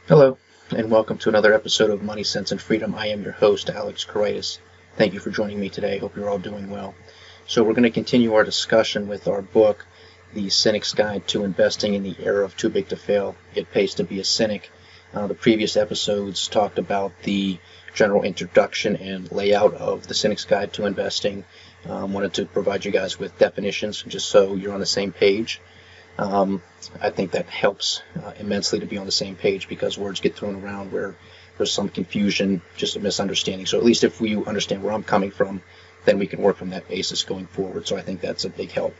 Hello, and welcome to another episode of Money, Sense, and Freedom. I am your host, Alex Karitis. Thank you for joining me today. Hope you're all doing well. So we're going to continue our discussion with our book, The Cynic's Guide to Investing in the Era of Too Big to Fail. It Pays to Be a Cynic. The previous episodes talked about the general introduction and layout of The Cynic's Guide to Investing. Wanted to provide you guys with definitions just so you're on the same page. I think that helps immensely to be on the same page because words get thrown around where there's some confusion, just a misunderstanding. So at least if we understand where I'm coming from, then we can work from that basis going forward. So I think that's a big help.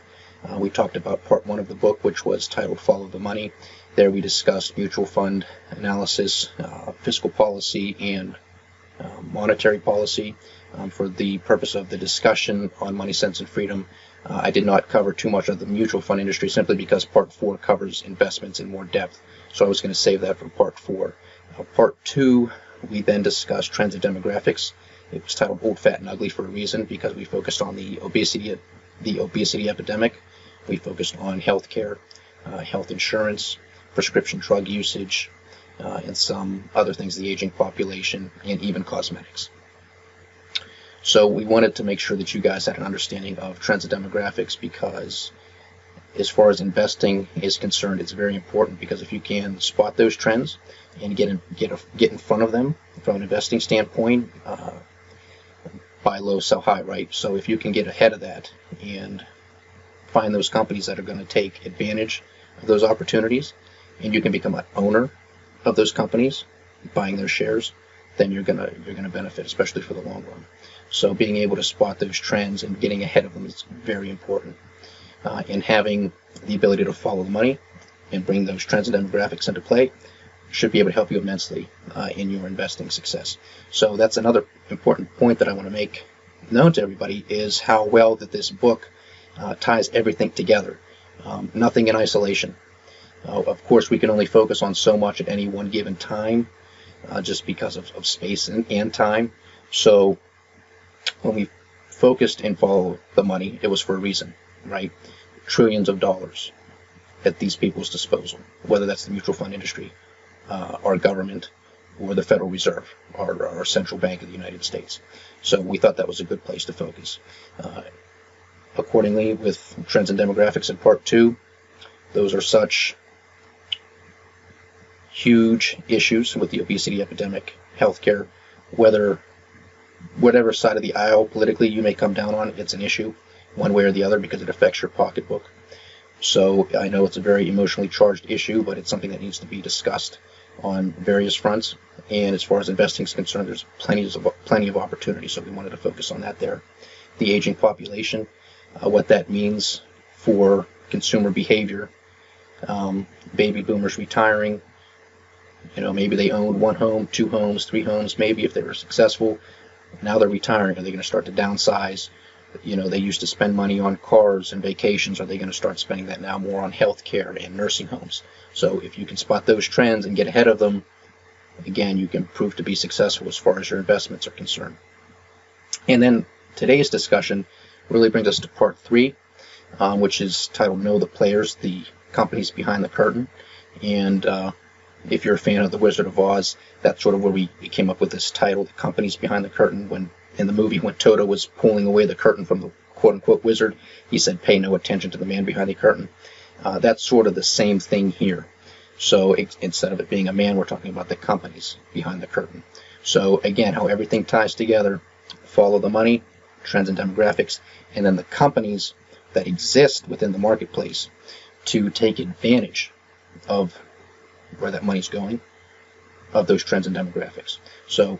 We talked about part one of the book, which was titled Follow the Money. There we discussed mutual fund analysis, fiscal policy, and monetary policy. For the purpose of the discussion on Money, Sense, and Freedom, I did not cover too much of the mutual fund industry simply because part 4 covers investments in more depth. So I was going to save that for part 4. Part 2, we then discussed trends and demographics. It was titled Old, Fat, and Ugly for a reason because we focused on the obesity epidemic. We focused on healthcare, health insurance, prescription drug usage, and some other things, the aging population, and even cosmetics. So we wanted to make sure that you guys had an understanding of trends and demographics because as far as investing is concerned, it's very important because if you can spot those trends and get in front of them from an investing standpoint, buy low, sell high, right? So if you can get ahead of that and find those companies that are going to take advantage of those opportunities and you can become an owner of those companies, buying their shares, then you're gonna benefit, especially for the long run. So being able to spot those trends and getting ahead of them is very important. And having the ability to follow the money and bring those trends and demographics into play should be able to help you immensely in your investing success. So that's another important point that I want to make known to everybody is how well that this book ties everything together. Nothing in isolation. Of course, we can only focus on so much at any one given time, just because of space and time. So when we focused and followed the money, it was for a reason, right? Trillions of dollars at these people's disposal, whether that's the mutual fund industry, our government, or the Federal Reserve, our central bank of the United States. So we thought that was a good place to focus. Accordingly, with trends and demographics in part 2, those are such huge issues with the obesity epidemic, healthcare, whatever side of the aisle politically you may come down on, it's an issue one way or the other because it affects your pocketbook. So I know it's a very emotionally charged issue, but it's something that needs to be discussed on various fronts. And as far as investing is concerned, there's plenty of opportunity, so we wanted to focus on that there. The aging population, what that means for consumer behavior, baby boomers retiring. Maybe they owned 1 home, 2 homes, 3 homes, maybe if they were successful. Now they're retiring. Are they going to start to downsize? They used to spend money on cars and vacations. Are they going to start spending that now more on health care and nursing homes? So if you can spot those trends and get ahead of them, again, you can prove to be successful as far as your investments are concerned. And then today's discussion really brings us to part 3, which is titled Know the Players, the Companies Behind the Curtain. And if you're a fan of The Wizard of Oz, that's sort of where we came up with this title, The Companies Behind the Curtain. When in the movie, when Toto was pulling away the curtain from the quote-unquote wizard, he said, pay no attention to the man behind the curtain. That's sort of the same thing here. So instead of it being a man, we're talking about the companies behind the curtain. So again, how everything ties together, follow the money, trends and demographics, and then the companies that exist within the marketplace to take advantage of where that money's going, of those trends and demographics. So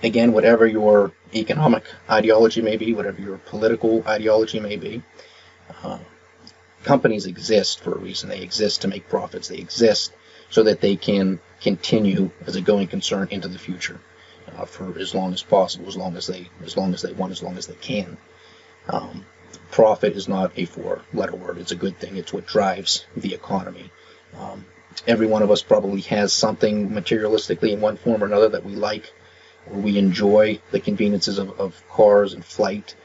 again, whatever your economic ideology may be, whatever your political ideology may be, companies exist for a reason. They exist to make profits. They exist so that they can continue as a going concern into the future for as long as possible, as long as they want, as long as they can. Profit is not a 4-letter word. It's a good thing. It's what drives the economy. Every one of us probably has something materialistically in one form or another that we like, or we enjoy the conveniences of cars and flight,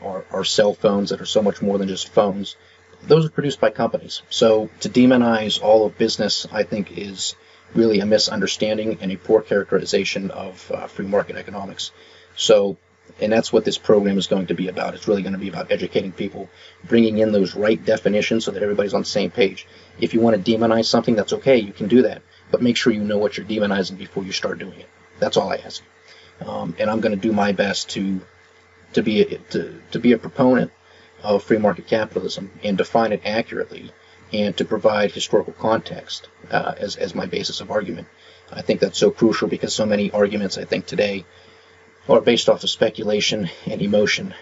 or cell phones that are so much more than just phones. Those are produced by companies. So to demonize all of business, I think, is really a misunderstanding and a poor characterization of free market economics. So, and that's what this program is going to be about. It's really going to be about educating people, bringing in those right definitions so that everybody's on the same page. If you want to demonize something, that's okay. You can do that. But make sure you know what you're demonizing before you start doing it. That's all I ask. And I'm going to do my best to be a proponent of free market capitalism and define it accurately, and to provide historical context as my basis of argument. I think that's so crucial because so many arguments, I think, today are based off of speculation and emotion.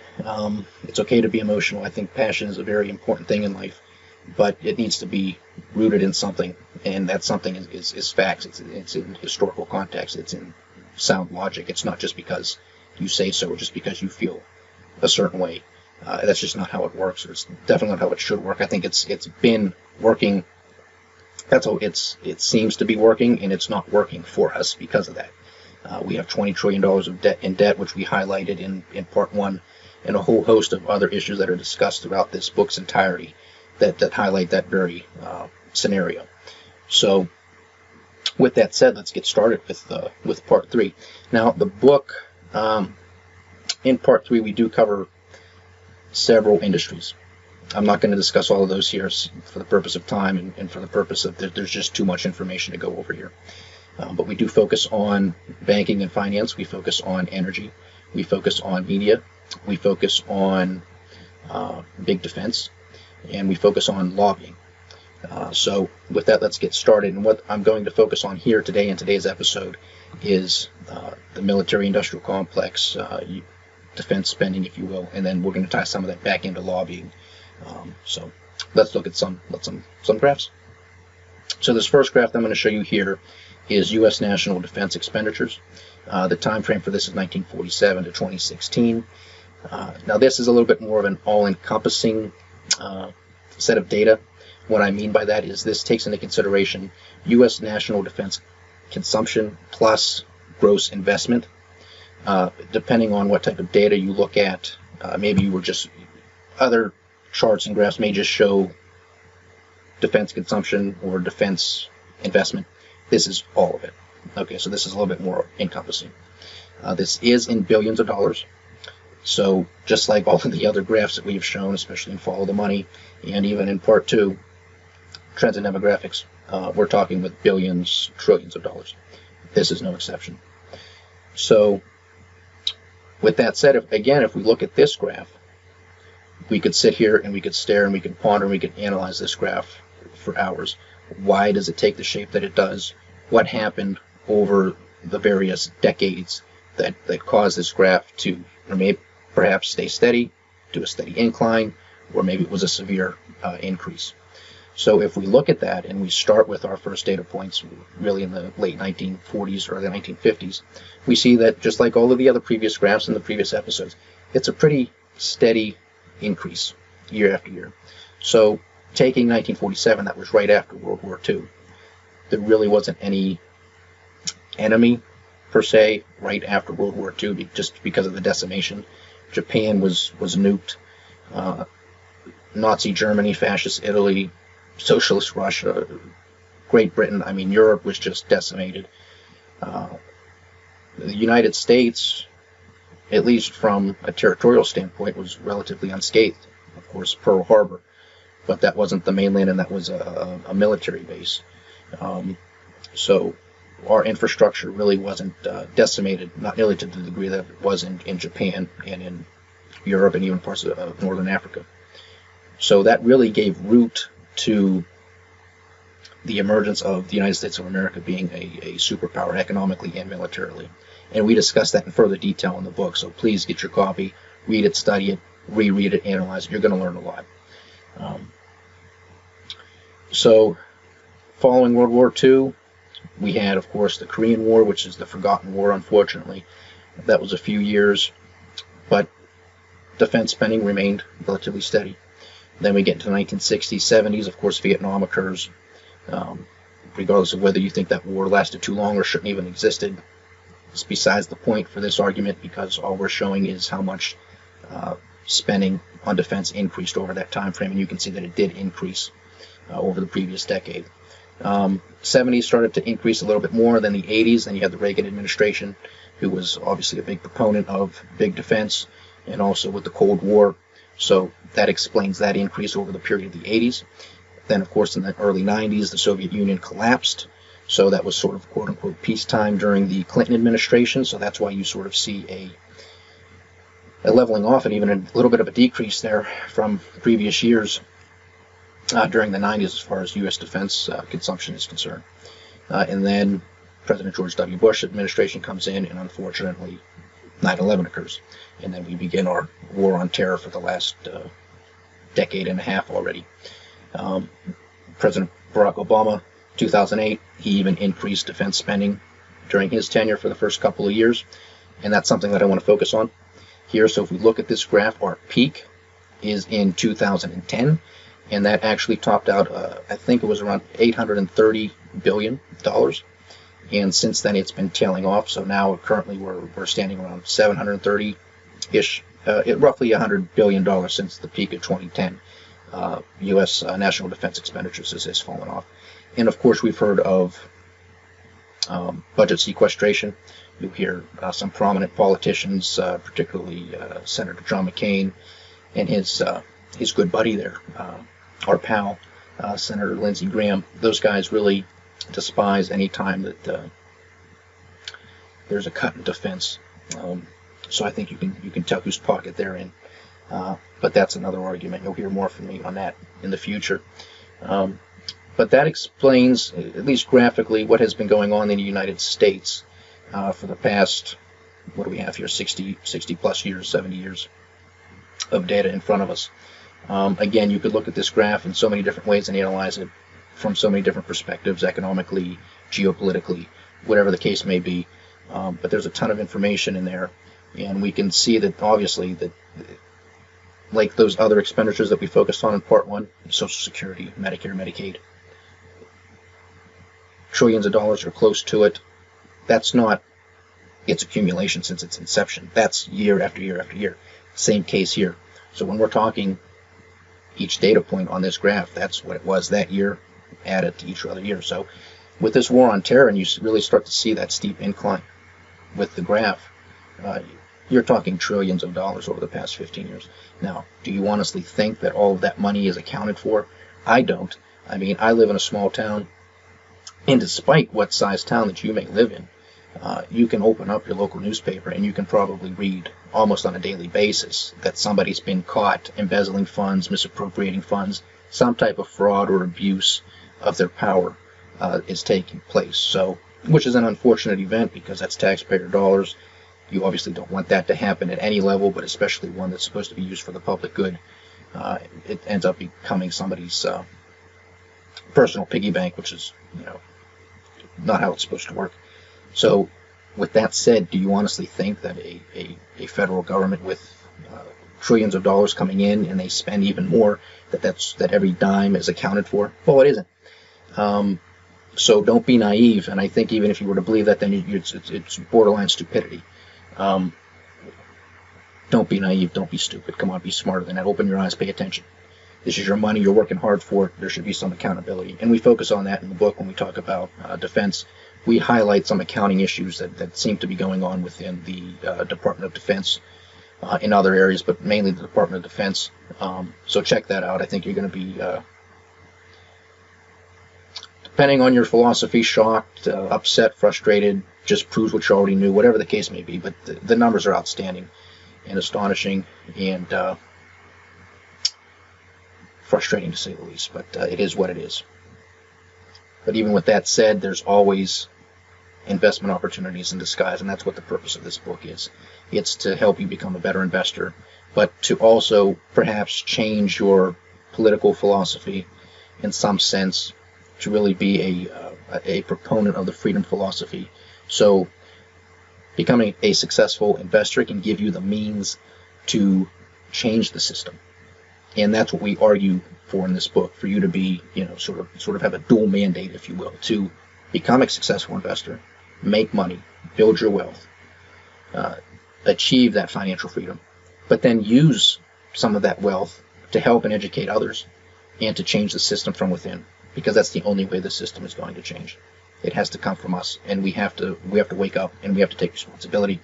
It's okay to be emotional. I think passion is a very important thing in life, but it needs to be rooted in something, and that something is facts. It's in historical context. It's in sound logic. It's not just because you say so or just because you feel a certain way. That's just not how it works, or it's definitely not how it should work. I think it's been working. That's how it seems to be working, and it's not working for us because of that. We have $20 trillion of debt, which we highlighted in part 1, and a whole host of other issues that are discussed throughout this book's entirety that highlight that very scenario. So, with that said, let's get started with part 3. Now, the book, in part 3, we do cover several industries. I'm not going to discuss all of those here for the purpose of time and for the purpose of there's just too much information to go over here. But we do focus on banking and finance. We focus on energy. We focus on media. We focus on big defense. And we focus on lobbying. So with that, let's get started. And what I'm going to focus on here today in today's episode is the military-industrial complex, defense spending, if you will, and then we're going to tie some of that back into lobbying. So let's look at some graphs. So this first graph that I'm going to show you here is U.S. national defense expenditures. The time frame for this is 1947 to 2016. Now this is a little bit more of an all-encompassing set of data. What I mean by that is this takes into consideration U.S. national defense consumption plus gross investment. Depending on what type of data you look at, maybe you were just, other charts and graphs may just show defense consumption or defense investment. This is all of it. Okay, so this is a little bit more encompassing. This is in billions of dollars. So just like all of the other graphs that we've shown, especially in Follow the Money, and even in part 2, Trends in Demographics, we're talking with billions, trillions of dollars. This is no exception. So with that said, if we look at this graph, we could sit here and we could stare and we could ponder and we could analyze this graph for hours. Why does it take the shape that it does? What happened over the various decades that caused this graph to perhaps stay steady, to a steady incline, or maybe it was a severe increase? So if we look at that and we start with our first data points, really in the late 1940s, early 1950s, we see that just like all of the other previous graphs in the previous episodes, it's a pretty steady increase year after year. So taking 1947, that was right after World War II, there really wasn't any enemy per se right after World War II, just because of the decimation. Japan was nuked. Nazi Germany, fascist Italy, socialist Russia, Great Britain, Europe was just decimated. The United States, at least from a territorial standpoint, was relatively unscathed. Of course, Pearl Harbor, but that wasn't the mainland, and that was a military base. So our infrastructure really wasn't decimated, not nearly to the degree that it was in Japan and in Europe and even parts of Northern Africa. So that really gave root to the emergence of the United States of America being a superpower economically and militarily. And we discuss that in further detail in the book, so please get your copy, read it, study it, reread it, analyze it. You're going to learn a lot. So following World War II, we had, of course, the Korean War, which is the forgotten war, unfortunately. That was a few years, but defense spending remained relatively steady. Then we get into the 1960s, 70s, of course, Vietnam occurs. Regardless of whether you think that war lasted too long or shouldn't even existed, it's besides the point for this argument, because all we're showing is how much spending on defense increased over that time frame, and you can see that it did increase over the previous decade. 70s started to increase a little bit more than the 80s. Then you had the Reagan administration, who was obviously a big proponent of big defense, and also with the Cold War. So that explains that increase over the period of the 80s. Then, of course, in the early 90s, the Soviet Union collapsed. So that was sort of quote-unquote peacetime during the Clinton administration. So that's why you sort of see a leveling off and even a little bit of a decrease there from previous years during the 90s as far as U.S. defense consumption is concerned. And then President George W. Bush administration comes in, and unfortunately 9/11 occurs. And then we begin our war on terror for the last decade and a half already. President Barack Obama, 2008, he even increased defense spending during his tenure for the first couple of years. And that's something that I want to focus on here. So if we look at this graph, our peak is in 2010. And that actually topped out, I think it was around $830 billion. And since then, it's been tailing off. So now currently we're standing around 730-ish, roughly $100 billion since the peak of 2010. U.S. national defense expenditures has fallen off. And of course, we've heard of budget sequestration. You'll hear some prominent politicians, particularly Senator John McCain and his good buddy there, our pal, Senator Lindsey Graham. Those guys really despise any time that there's a cut in defense. So I think you can tell whose pocket they're in. But that's another argument. You'll hear more from me on that in the future. But that explains, at least graphically, what has been going on in the United States for the past, what do we have here, 60 plus years, 70 years of data in front of us. Again, you could look at this graph in so many different ways and analyze it from so many different perspectives, economically, geopolitically, whatever the case may be. But there's a ton of information in there, and we can see that obviously that, like those other expenditures that we focused on in Part 1, Social Security, Medicare, Medicaid, trillions of dollars or close to it. That's not its accumulation since its inception. That's year after year after year. Same case here. So when we're talking each data point on this graph, that's what it was that year, added to each other year. So with this war on terror, and you really start to see that steep incline with the graph, you're talking trillions of dollars over the past 15 years. Now, do you honestly think that all of that money is accounted for? I don't. I mean, I live in a small town, and despite what size town that you may live in, you can open up your local newspaper and you can probably read almost on a daily basis that somebody's been caught embezzling funds, misappropriating funds, some type of fraud or abuse of their power is taking place. So, which is an unfortunate event because that's taxpayer dollars. You obviously don't want that to happen at any level, but especially one that's supposed to be used for the public good. It ends up becoming somebody's personal piggy bank, which is, not how it's supposed to work. So, with that said, do you honestly think that a federal government with trillions of dollars coming in and they spend even more, that every dime is accounted for? Well, it isn't. So don't be naive, and I think even if you were to believe that, then it's borderline stupidity. Don't be naive, don't be stupid. Come on, be smarter than that. Open your eyes, pay attention. This is your money, you're working hard for it. There should be some accountability. And we focus on that in the book when we talk about defense. We highlight some accounting issues that seem to be going on within the Department of Defense in other areas, but mainly the Department of Defense. So check that out. I think you're going to be, depending on your philosophy, shocked, upset, frustrated, just proves what you already knew, whatever the case may be. But the numbers are outstanding and astonishing and frustrating to say the least, but it is what it is. But even with that said, there's always investment opportunities in disguise, and that's what the purpose of this book is. It's to help you become a better investor, but to also perhaps change your political philosophy in some sense to really be a proponent of the freedom philosophy. So becoming a successful investor can give you the means to change the system. And that's what we argue for in this book, for you to be, sort of have a dual mandate, if you will, to become a successful investor, make money, build your wealth, achieve that financial freedom, but then use some of that wealth to help and educate others and to change the system from within. because that's the only way the system is going to change. It has to come from us, and we have to wake up, and we have to take responsibility,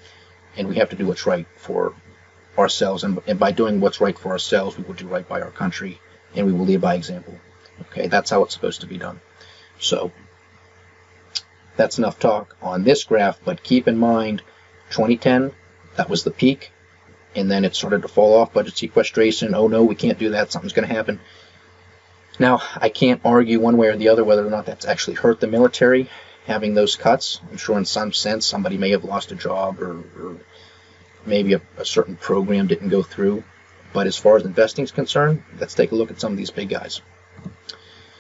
and we have to do what's right for ourselves. And by doing what's right for ourselves, we will do right by our country, and we will lead by example. Okay, that's how it's supposed to be done. So that's enough talk on this graph, but keep in mind 2010, that was the peak, and then it started to fall off. Budget sequestration, oh no, we can't do that, something's going to happen. Now, I can't argue one way or the other whether or not that's actually hurt the military, having those cuts. I'm sure in some sense somebody may have lost a job, or maybe a certain program didn't go through. But as far as investing is concerned, let's take a look at some of these big guys.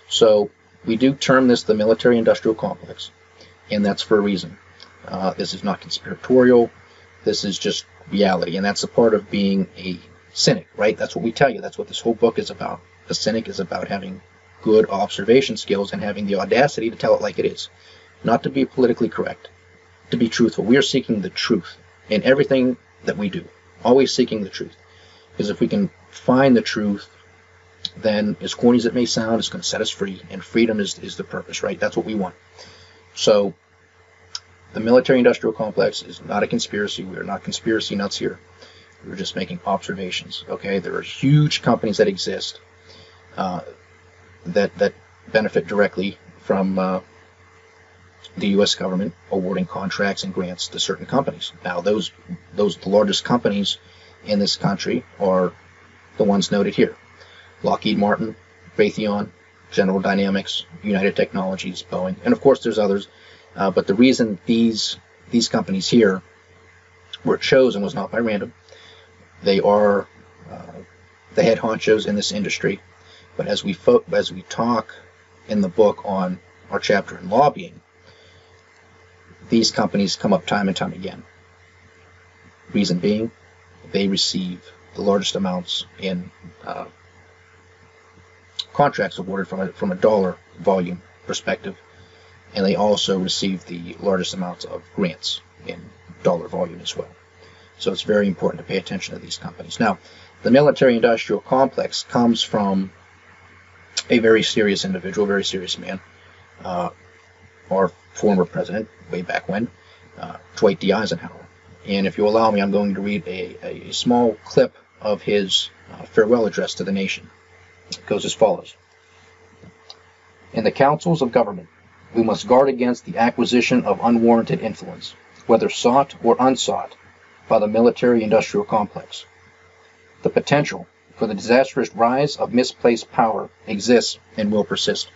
So we do term this the military-industrial complex, and that's for a reason. This is not conspiratorial. This is just reality, and that's a part of being a cynic, right? That's what we tell you. That's what this whole book is about. The cynic is about having good observation skills and having the audacity to tell it like it is. Not to be politically correct, to be truthful. We are seeking the truth in everything that we do, always seeking the truth. Because if we can find the truth, then as corny as it may sound, it's going to set us free, and freedom is the purpose, right? That's what we want. So the military-industrial complex is not a conspiracy. We are not conspiracy nuts here. We're just making observations, okay? There are huge companies that exist that benefit directly from the U.S. government awarding contracts and grants to certain companies. Now, the largest companies in this country are the ones noted here: Lockheed Martin, Raytheon, General Dynamics, United Technologies, Boeing, and of course there's others. But the reason these companies here were chosen was not by random. They are the head honchos in this industry. But as we talk in the book on our chapter in lobbying, these companies come up time and time again. Reason being, they receive the largest amounts in contracts awarded from a dollar volume perspective, and they also receive the largest amounts of grants in dollar volume as well. So it's very important to pay attention to these companies. Now, the military-industrial complex comes from a very serious individual, very serious man, our former president, way back when, Dwight D. Eisenhower. And if you allow me, I'm going to read a small clip of his farewell address to the nation. It goes as follows. In the councils of government, we must guard against the acquisition of unwarranted influence, whether sought or unsought, by the military-industrial complex. The potential for the disastrous rise of misplaced power exists and will persist.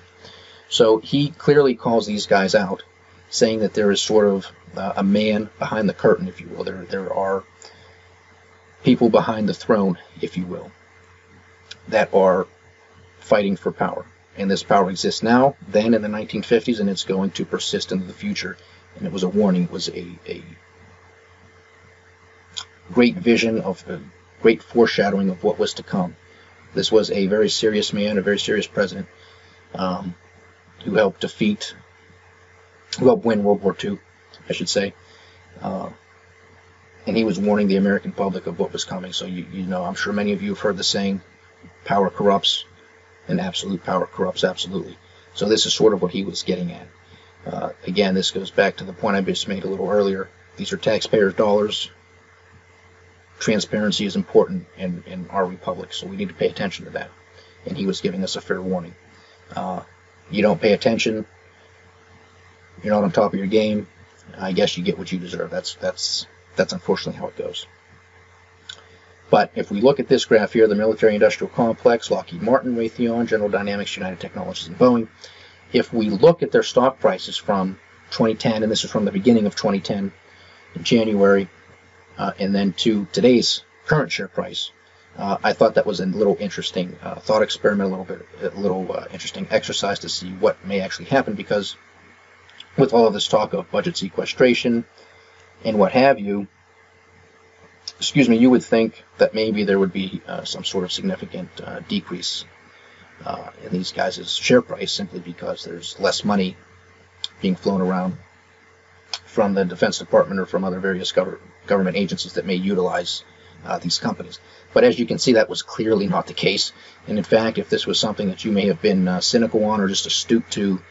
So he clearly calls these guys out, saying that there is sort of a man behind the curtain, if you will. There are people behind the throne, if you will, that are fighting for power. And this power exists now, then in the 1950s, and it's going to persist into the future. And it was a warning. It was a great vision of great foreshadowing of what was to come. This was a very serious man, a very serious president, who helped win World War II, I should say. And he was warning the American public of what was coming. So you know, I'm sure many of you have heard the saying, power corrupts, and absolute power corrupts absolutely. So this is sort of what he was getting at. Again, this goes back to the point I just made a little earlier. These are taxpayers' dollars. Transparency is important in our republic, so we need to pay attention to that. And he was giving us a fair warning. You don't pay attention, you're not on top of your game, I guess you get what you deserve. That's unfortunately how it goes. But if we look at this graph here, the military-industrial complex, Lockheed Martin, Raytheon, General Dynamics, United Technologies, and Boeing, if we look at their stock prices from 2010, and this is from the beginning of 2010, in January, and then to today's current share price, I thought that was a little interesting thought experiment, a little interesting exercise to see what may actually happen, because with all of this talk of budget sequestration and what have you, you would think that maybe there would be some sort of significant decrease in these guys' share price, simply because there's less money being flown around from the Defense Department or from other various government agencies that may utilize these companies. But as you can see, that was clearly not the case. And in fact, if this was something that you may have been cynical on or just astute to,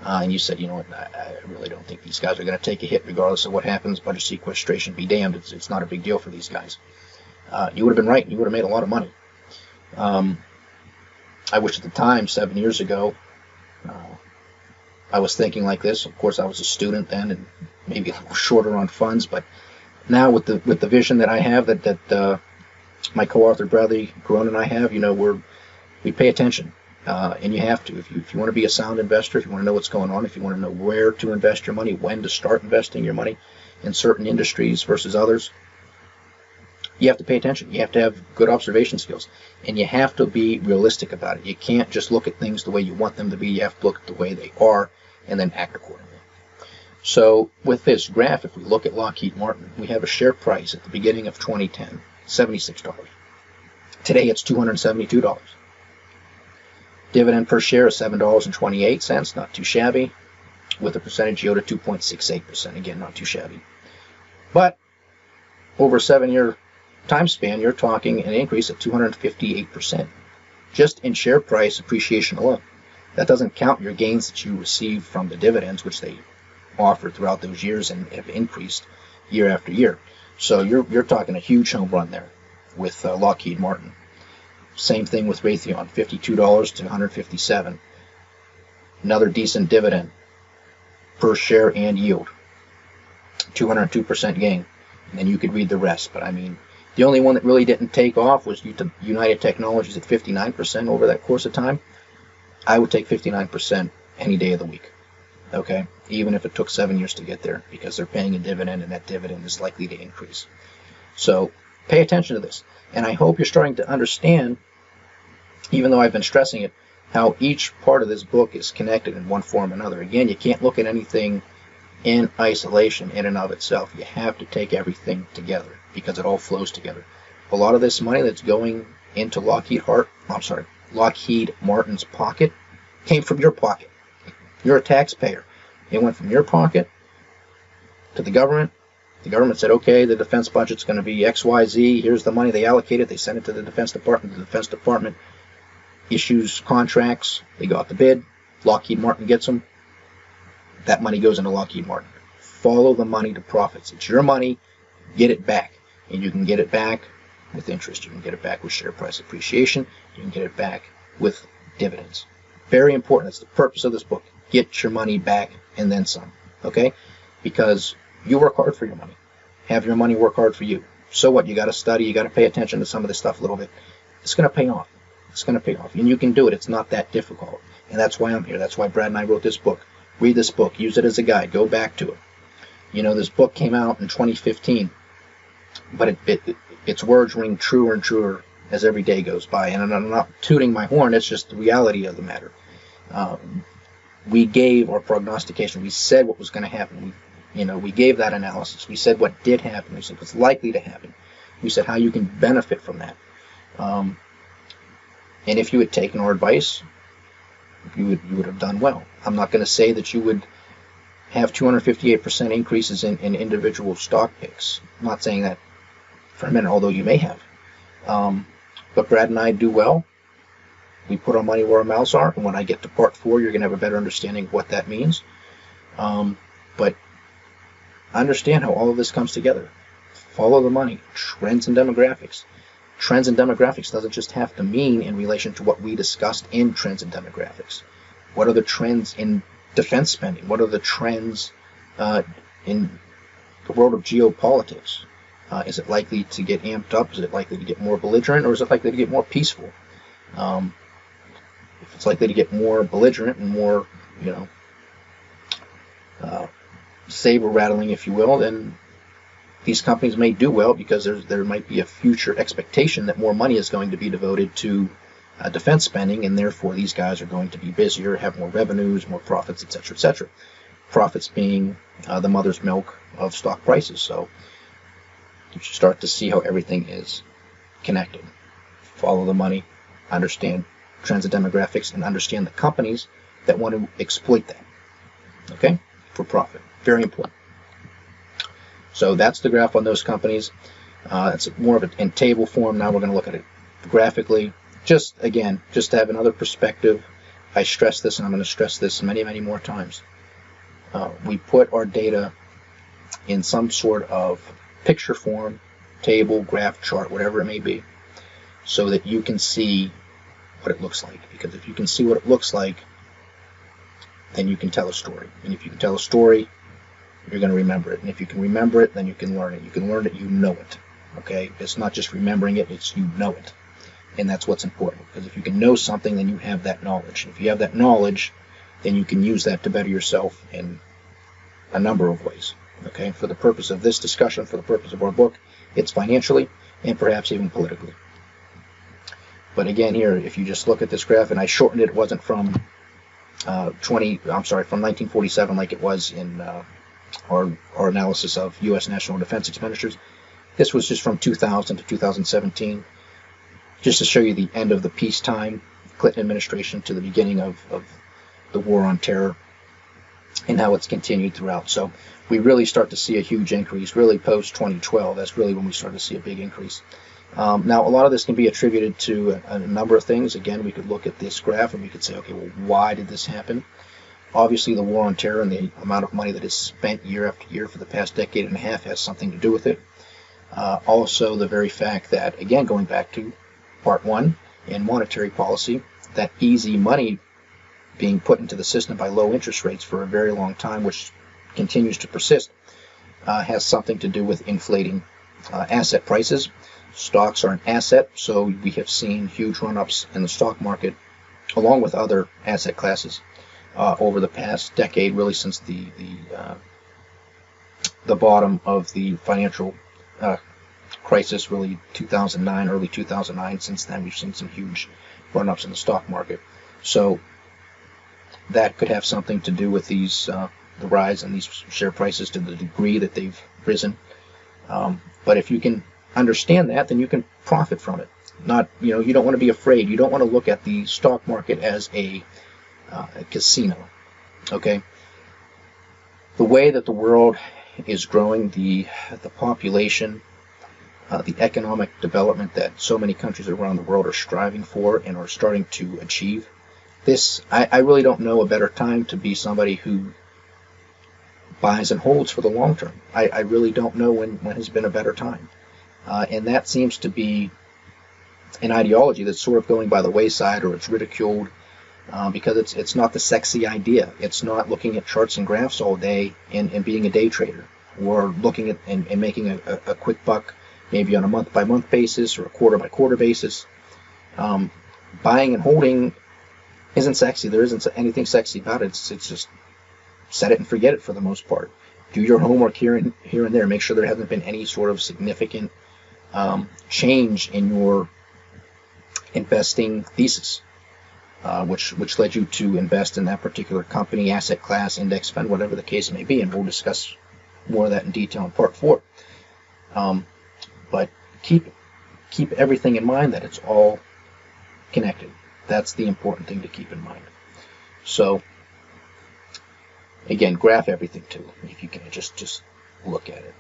and you said, you know what, I really don't think these guys are going to take a hit regardless of what happens, budget sequestration be damned, it's not a big deal for these guys. You would have been right. You would have made a lot of money. I wish at the time, 7 years ago, I was thinking like this. Of course, I was a student then and maybe a little shorter on funds, but now with the vision that I have, that my co-author Bradley Corona and I have, you know, we pay attention. And you have to. If you want to be a sound investor, if you want to know what's going on, if you want to know where to invest your money, when to start investing your money in certain industries versus others, you have to pay attention. You have to have good observation skills. And you have to be realistic about it. You can't just look at things the way you want them to be. You have to look at the way they are and then act accordingly. So with this graph, if we look at Lockheed Martin, we have a share price at the beginning of 2010, $76. Today it's $272. Dividend per share is $7.28, not too shabby, with a percentage yield of 2.68%. Again, not too shabby. But over a 7-year time span, you're talking an increase of 258%, just in share price appreciation alone. That doesn't count your gains that you receive from the dividends, which they offer throughout those years and have increased year after year. So you're talking a huge home run there with Lockheed Martin. Same thing with Raytheon, $52 to $157. Another decent dividend per share and yield, 202% gain. And then you could read the rest. But I mean, the only one that really didn't take off was United Technologies at 59% over that course of time. I would take 59% any day of the week. Okay, even if it took 7 years to get there, because they're paying a dividend and that dividend is likely to increase. So pay attention to this. And I hope you're starting to understand, even though I've been stressing it, how each part of this book is connected in one form or another. Again, you can't look at anything in isolation in and of itself. You have to take everything together because it all flows together. A lot of this money that's going into Lockheed Martin's pocket came from your pocket. You're a taxpayer. It went from your pocket to the government. The government said, okay, the defense budget's going to be XYZ. Here's the money they allocated. They sent it to the Defense Department. The Defense Department issues contracts. They go out to bid. Lockheed Martin gets them. That money goes into Lockheed Martin. Follow the money to profits. It's your money. Get it back. And you can get it back with interest. You can get it back with share price appreciation. You can get it back with dividends. Very important. That's the purpose of this book. Get your money back and then some. Okay? Because you work hard for your money. Have your money work hard for you. So what? You got to study. You got to pay attention to some of this stuff a little bit. It's going to pay off. It's going to pay off. And you can do it. It's not that difficult. And that's why I'm here. That's why Brad and I wrote this book. Read this book. Use it as a guide. Go back to it. You know, this book came out in 2015. But its words ring truer and truer as every day goes by. And I'm not tooting my horn. It's just the reality of the matter. We gave our prognostication. We said what was going to happen. We gave that analysis. We said what did happen. We said what's likely to happen. We said how you can benefit from that. And if you had taken our advice, you would have done well. I'm not going to say that you would have 258% increases in individual stock picks. I'm not saying that for a minute, although you may have. But Brad and I do well. We put our money where our mouths are, and when I get to part 4, you're going to have a better understanding of what that means. But understand how all of this comes together. Follow the money. Trends and demographics. Trends and demographics doesn't just have to mean in relation to what we discussed in trends and demographics. What are the trends in defense spending? What are the trends in the world of geopolitics? Is it likely to get amped up? Is it likely to get more belligerent? Or is it likely to get more peaceful? If it's likely to get more belligerent and more, saber rattling, if you will, then these companies may do well because there might be a future expectation that more money is going to be devoted to defense spending, and therefore these guys are going to be busier, have more revenues, more profits, etc., etc. Profits being the mother's milk of stock prices. So you should start to see how everything is connected. Follow the money, understand trends and demographics, and understand the companies that want to exploit that, okay, for profit. Very important. So that's the graph on those companies. It's more of in table form. Now we're going to look at it graphically. Just again, just to have another perspective. I stress this, and I'm going to stress this many, many more times. We put our data in some sort of picture form, table, graph, chart, whatever it may be, so that you can see what it looks like. Because if you can see what it looks like, then you can tell a story. And if you can tell a story, you're going to remember it. And if you can remember it, then you can learn it. You can learn it, you know it. Okay? It's not just remembering it, it's you know it. And that's what's important. Because if you can know something, then you have that knowledge. If you have that knowledge, then you can use that to better yourself in a number of ways. Okay? For the purpose of this discussion, for the purpose of our book, it's financially and perhaps even politically. But again, here, if you just look at this graph, and I shortened it, it wasn't from from 1947 like it was in our analysis of U.S. national defense expenditures. This was just from 2000 to 2017, just to show you the end of the peacetime Clinton administration to the beginning of the war on terror and how it's continued throughout. So we really start to see a huge increase, really post-2012. That's really when we start to see a big increase. Now, a lot of this can be attributed to a number of things. Again, we could look at this graph and we could say, okay, well, why did this happen? Obviously, the war on terror and the amount of money that is spent year after year for the past decade and a half has something to do with it. Also, the very fact that, again, going back to part one in monetary policy, that easy money being put into the system by low interest rates for a very long time, which continues to persist, has something to do with inflating asset prices. Stocks are an asset, so we have seen huge run-ups in the stock market, along with other asset classes, over the past decade, really since the bottom of the financial crisis, really 2009, early 2009. Since then, we've seen some huge run-ups in the stock market. So that could have something to do with these the rise in these share prices to the degree that they've risen. But if you can understand that, then you can profit from it. You don't want to be afraid. You don't want to look at the stock market as a casino. Okay. The way that the world is growing, the population, the economic development that so many countries around the world are striving for and are starting to achieve, I really don't know a better time to be somebody who buys and holds for the long term. I really don't know when has been a better time. And that seems to be an ideology that's sort of going by the wayside, or it's ridiculed because it's not the sexy idea. It's not looking at charts and graphs all day and being a day trader, or looking at and making a quick buck maybe on a month-by-month basis or a quarter-by-quarter basis. Buying and holding isn't sexy. There isn't anything sexy about it. It's just set it and forget it for the most part. Do your homework here and there. Make sure there hasn't been any sort of significant change in your investing thesis, which led you to invest in that particular company, asset class, index fund, whatever the case may be. And we'll discuss more of that in detail in part 4. But keep everything in mind, that it's all connected. That's the important thing to keep in mind. So again, graph everything too, if you can just look at it.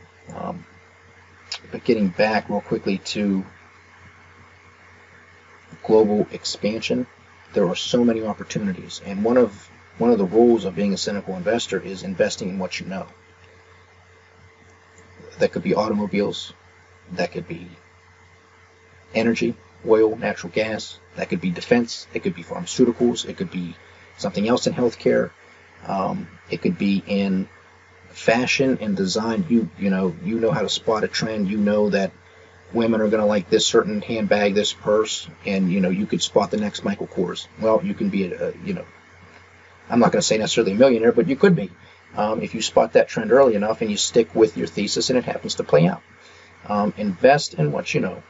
But getting back real quickly to global expansion, there are so many opportunities, and one of the rules of being a cynical investor is investing in what you know. That could be automobiles, that could be energy, oil, natural gas, that could be defense, it could be pharmaceuticals, it could be something else in healthcare, it could be in fashion and design. You know how to spot a trend. You know that women are going to like this certain handbag, this purse, and you could spot the next Michael Kors. Well, you can be I'm not going to say necessarily a millionaire, but you could be if you spot that trend early enough and you stick with your thesis and it happens to play out. Invest in what you know,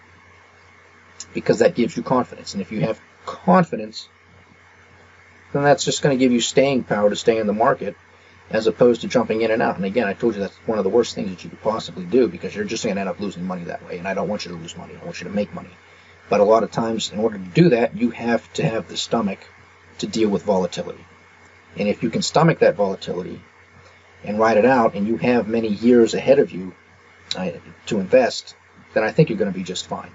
because that gives you confidence, and if you have confidence, then that's just going to give you staying power to stay in the market, as opposed to jumping in and out. And again, I told you that's one of the worst things that you could possibly do, because you're just going to end up losing money that way. And I don't want you to lose money. I want you to make money. But a lot of times, in order to do that, you have to have the stomach to deal with volatility. And if you can stomach that volatility and ride it out, and you have many years ahead of you to invest, then I think you're going to be just fine.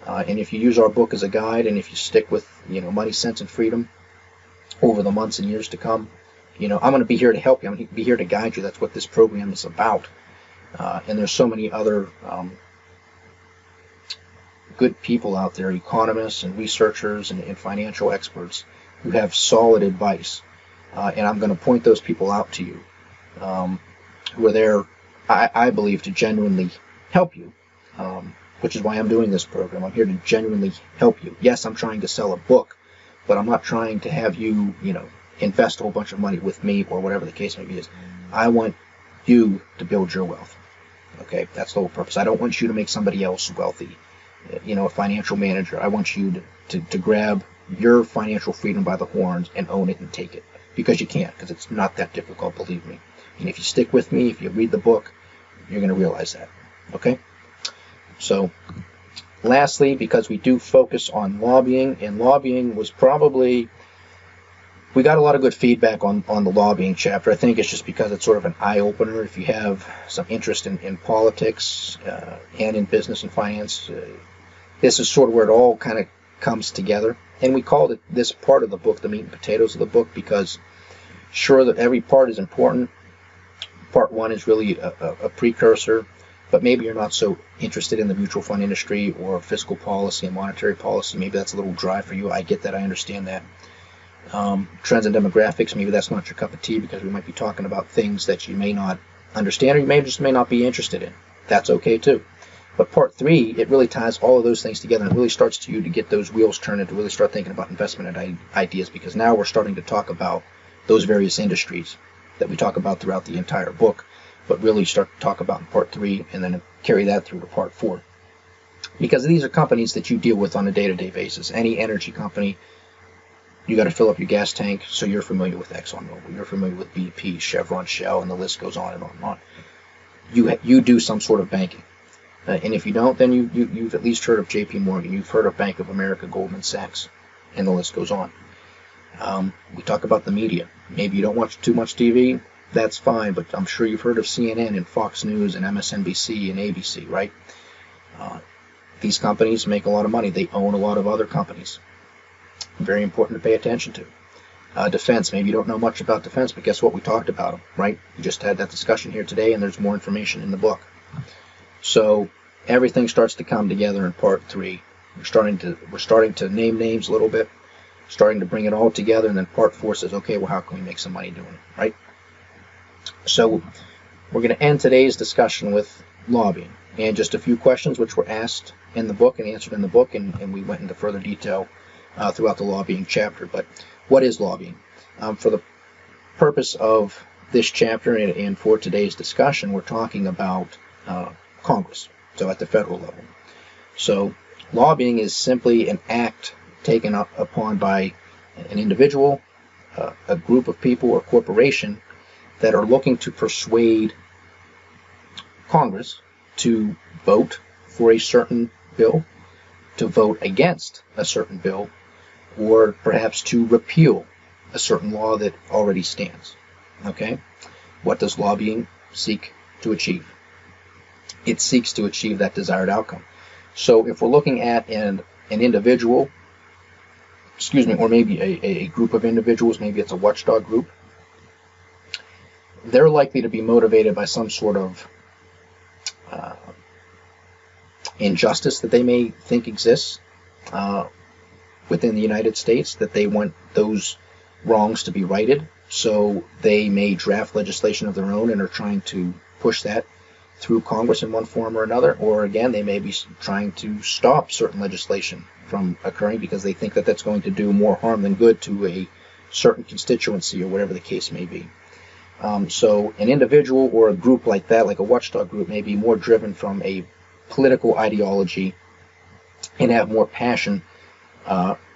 And if you use our book as a guide, and if you stick with, Money, Sense, and Freedom over the months and years to come, I'm going to be here to help you. I'm going to be here to guide you. That's what this program is about. And there's so many other good people out there, economists and researchers and financial experts who have solid advice. And I'm going to point those people out to you, who are there, I believe, to genuinely help you, which is why I'm doing this program. I'm here to genuinely help you. Yes, I'm trying to sell a book, but I'm not trying to have you, invest a whole bunch of money with me or whatever the case may be. I want you to build your wealth. Okay, that's the whole purpose. I don't want you to make somebody else wealthy. A financial manager. I want you to grab your financial freedom by the horns and own it and take it. Because you can't, because it's not that difficult, believe me. And if you stick with me, if you read the book, you're going to realize that. Okay? So, lastly, because we do focus on lobbying, and lobbying was probably, we got a lot of good feedback on the lobbying chapter. I think it's just because it's sort of an eye-opener. If you have some interest in politics and in business and finance, this is sort of where it all kind of comes together. And we called it this part of the book, the meat and potatoes of the book, because sure that every part is important. Part one is really a precursor, but maybe you're not so interested in the mutual fund industry or fiscal policy and monetary policy. Maybe that's a little dry for you. I get that. I understand that. Trends and demographics, maybe that's not your cup of tea, because we might be talking about things that you may not understand or you may not be interested in. That's okay too. But part three, it really ties all of those things together, and it really starts to get those wheels turning, to really start thinking about investment ideas, because now we're starting to talk about those various industries that we talk about throughout the entire book, but really start to talk about in part three and then carry that through to part four. Because these are companies that you deal with on a day-to-day basis. Any energy company, you got to fill up your gas tank, so you're familiar with ExxonMobil, you're familiar with BP, Chevron, Shell, and the list goes on and on and on. You do some sort of banking. And if you don't, then you've at least heard of J.P. Morgan, you've heard of Bank of America, Goldman Sachs, and the list goes on. We talk about the media. Maybe you don't watch too much TV, that's fine, but I'm sure you've heard of CNN and Fox News and MSNBC and ABC, right? These companies make a lot of money. They own a lot of other companies. Very important to pay attention to. Defense, maybe you don't know much about defense, but guess what? We talked about them, right? We just had that discussion here today, and there's more information in the book. So everything starts to come together in part three. We're starting to name names a little bit, starting to bring it all together, and then part four says, okay, well, how can we make some money doing it, right? So we're going to end today's discussion with lobbying and just a few questions which were asked in the book and answered in the book, and we went into further detail throughout the lobbying chapter. But what is lobbying? For the purpose of this chapter and for today's discussion, we're talking about Congress, so at the federal level. So lobbying is simply an act taken up upon by an individual, a group of people, or corporation that are looking to persuade Congress to vote for a certain bill, to vote against a certain bill, or perhaps to repeal a certain law that already stands. Okay? What does lobbying seek to achieve? It seeks to achieve that desired outcome. So if we're looking at an individual, or maybe a group of individuals, maybe it's a watchdog group, they're likely to be motivated by some sort of injustice that they may think exists within the United States, that they want those wrongs to be righted. So they may draft legislation of their own and are trying to push that through Congress in one form or another. Or again, they may be trying to stop certain legislation from occurring because they think that that's going to do more harm than good to a certain constituency or whatever the case may be. So an individual or a group like that, like a watchdog group, may be more driven from a political ideology and have more passion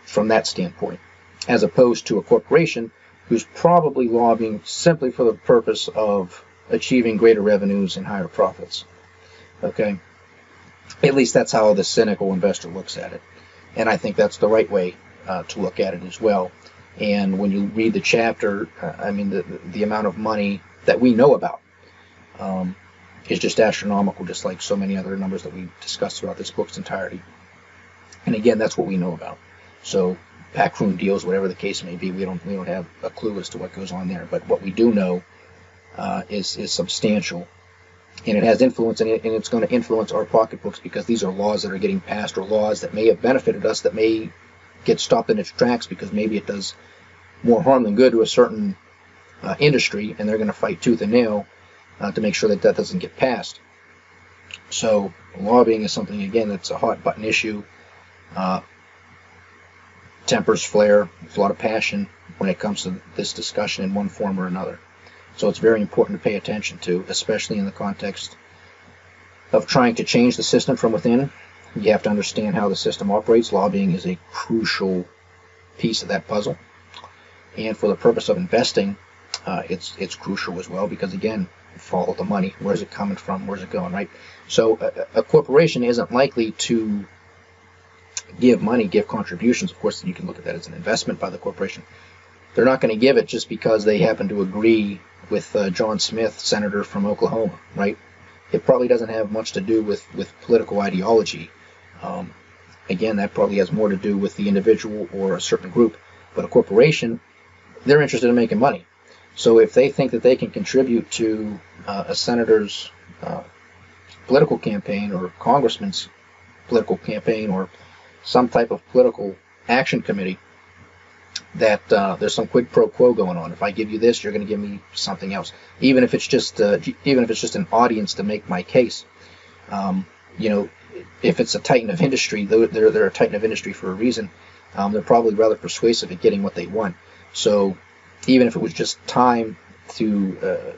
from that standpoint, as opposed to a corporation who's probably lobbying simply for the purpose of achieving greater revenues and higher profits. Okay? At least that's how the cynical investor looks at it. And I think that's the right way to look at it as well. And when you read the chapter, the amount of money that we know about, is just astronomical, just like so many other numbers that we discussed throughout this book's entirety. And again, that's what we know about. So backroom deals, whatever the case may be, we don't have a clue as to what goes on there. But what we do know is substantial, and it has influence, and it's going to influence our pocketbooks, because these are laws that are getting passed, or laws that may have benefited us that may get stopped in its tracks because maybe it does more harm than good to a certain industry, and they're going to fight tooth and nail to make sure that that doesn't get passed. So lobbying is something, again, that's a hot button issue. Tempers flare. There's a lot of passion when it comes to this discussion in one form or another. So it's very important to pay attention to, especially in the context of trying to change the system from within. You have to understand how the system operates. Lobbying is a crucial piece of that puzzle. And for the purpose of investing, it's crucial as well, because again, follow the money. Where's it coming from? Where's it going, right? So a corporation isn't likely to give money, give contributions. Of course, you can look at that as an investment by the corporation. They're not going to give it just because they happen to agree with John Smith, senator from Oklahoma, right? It probably doesn't have much to do with political ideology. Again, that probably has more to do with the individual or a certain group. But a corporation, they're interested in making money. So if they think that they can contribute to a senator's political campaign, or congressman's political campaign, or some type of political action committee, that there's some quid pro quo going on. If I give you this, you're going to give me something else, even if it's just an audience to make my case. If it's a titan of industry, they're a titan of industry for a reason. They're probably rather persuasive at getting what they want. So even if it was just time to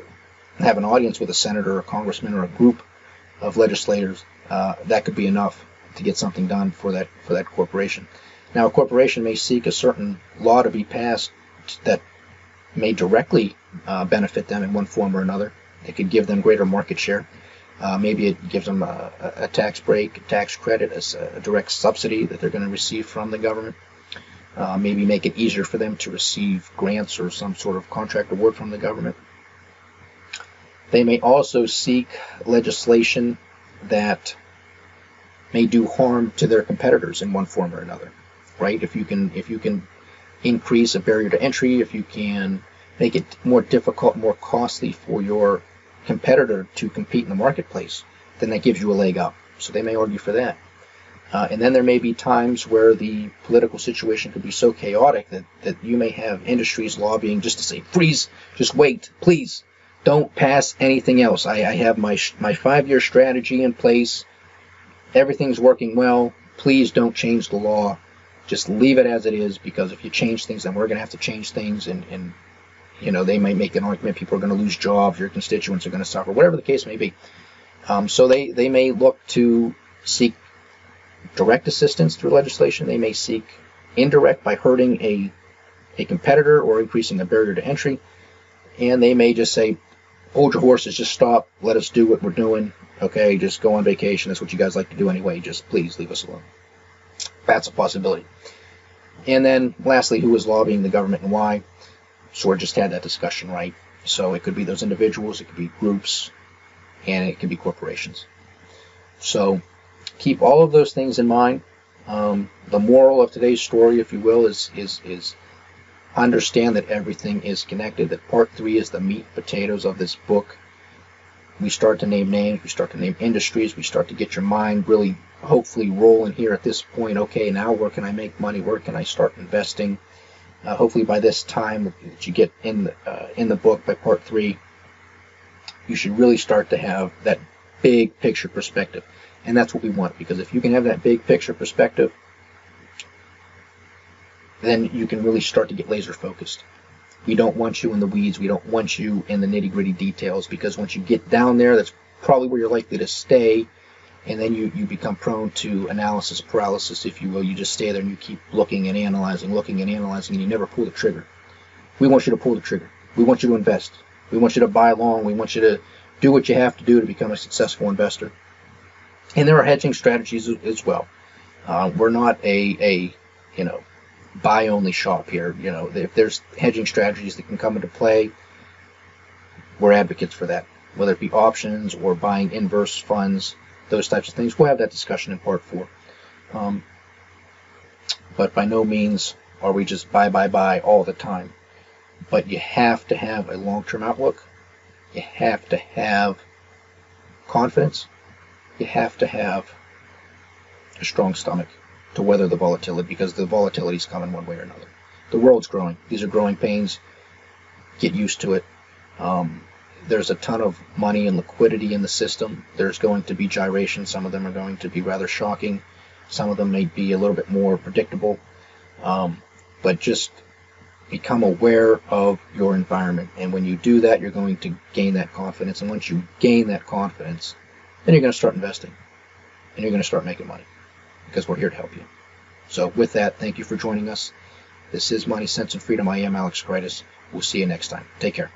have an audience with a senator or a congressman or a group of legislators, that could be enough to get something done for that corporation. Now, a corporation may seek a certain law to be passed that may directly benefit them in one form or another. It could give them greater market share. Maybe it gives them a tax break, a tax credit, a direct subsidy that they're going to receive from the government. Maybe make it easier for them to receive grants or some sort of contract award from the government. They may also seek legislation that may do harm to their competitors in one form or another, right? If you can increase a barrier to entry, if you can make it more difficult, more costly for your competitor to compete in the marketplace, then that gives you a leg up. So they may argue for that. And then there may be times where the political situation could be so chaotic that you may have industries lobbying just to say, freeze, just wait, please, don't pass anything else. I have my 5-year strategy in place. Everything's working well. Please don't change the law. Just leave it as it is, because if you change things, then we're going to have to change things, and they might make an argument. People are going to lose jobs. Your constituents are going to suffer, whatever the case may be. So they may look to seek direct assistance through legislation. They may seek indirect by hurting a competitor or increasing a barrier to entry. And they may just say, hold your horses, just stop, let us do what we're doing. Okay, just go on vacation. That's what you guys like to do anyway. Just please leave us alone. That's a possibility. And then lastly, who is lobbying the government and why? Sort of just had that discussion, right? So it could be those individuals, it could be groups, and it could be corporations. So keep all of those things in mind. The moral of today's story, if you will, is understand that everything is connected, that part 3 is the meat and potatoes of this book. We start to name names, we start to name industries, we start to get your mind really hopefully rolling here at this point. Okay, now where can I make money? Where can I start investing? Hopefully by this time that you get in the book, by part 3, you should really start to have that big picture perspective. And that's what we want, because if you can have that big picture perspective, then you can really start to get laser focused. We don't want you in the weeds. We don't want you in the nitty-gritty details, because once you get down there, that's probably where you're likely to stay, and then you become prone to analysis paralysis, if you will. You just stay there and you keep looking and analyzing, and you never pull the trigger. We want you to pull the trigger. We want you to invest. We want you to buy long. We want you to do what you have to do to become a successful investor. And there are hedging strategies as well. We're not a buy only shop here. If there's hedging strategies that can come into play, we're advocates for that. whether it be options or buying inverse funds, those types of things. We'll have that discussion in part 4. But by no means are we just buy all the time. But you have to have a long-term outlook. You have to have confidence. You have to have a strong stomach to weather the volatility, because the volatility is coming one way or another. The world's growing. These are growing pains. Get used to it. There's a ton of money and liquidity in the system. There's going to be gyrations. Some of them are going to be rather shocking. Some of them may be a little bit more predictable. But just become aware of your environment. And when you do that, you're going to gain that confidence. And once you gain that confidence, then you're going to start investing. And you're going to start making money, because we're here to help you. So with that, thank you for joining us. This is Money, Sense, and Freedom. I am Alex Kreitis. We'll see you next time. Take care.